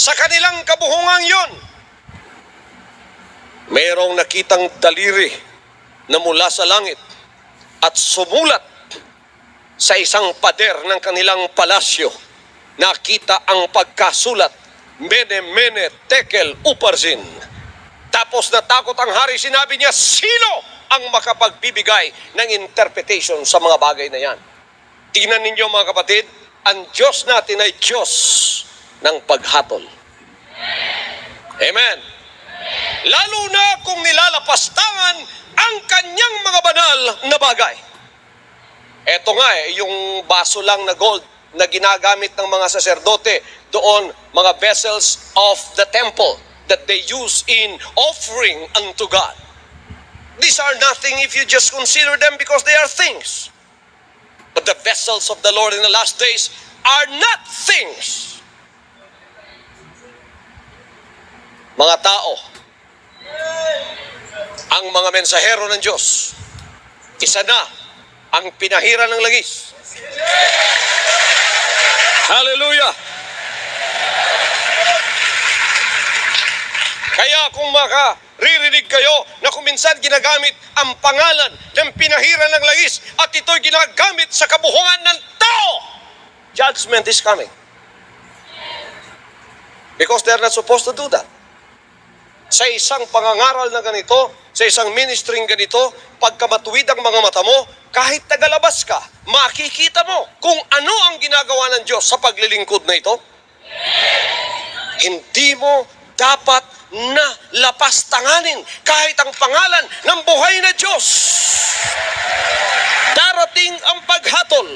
sa kanilang kabuhungang yon, mayroong nakitang daliri na mula sa langit at sumulat sa isang pader ng kanilang palasyo. Nakita ang pagkasulat, Mene, Mene, Tekel, Uparsin. Tapos natakot ang hari, sinabi niya, sino ang makapagbibigay ng interpretation sa mga bagay na yan? Tingnan ninyo mga kapatid, ang Diyos natin ay Diyos ng paghatol. Amen. Lalo na kung nilalapastangan ang kanyang mga banal na bagay. Eto nga yung baso lang na gold na ginagamit ng mga saserdote doon, mga vessels of the temple that they use in offering unto God. These are nothing if you just consider them because they are things. But the vessels of the Lord in the last days are not things. Mga tao, ang mga mensahero ng Diyos, isa na ang pinahiran ng langis. Hallelujah! Kaya kung makaririnig kayo na kung minsan ginagamit ang pangalan ng pinahiran ng langis at ito'y ginagamit sa kabuhungan ng tao, judgment is coming. Because they're not supposed to do that. Sa isang pangangaral na ganito, sa isang ministering ganito, pagka matuwid ang mga mata mo, kahit tagalabas ka, makikita mo kung ano ang ginagawa ng Diyos sa paglilingkod na ito. Hindi mo dapat na lapastanganin kahit ang pangalan ng buhay na Diyos. Darating ang paghatol.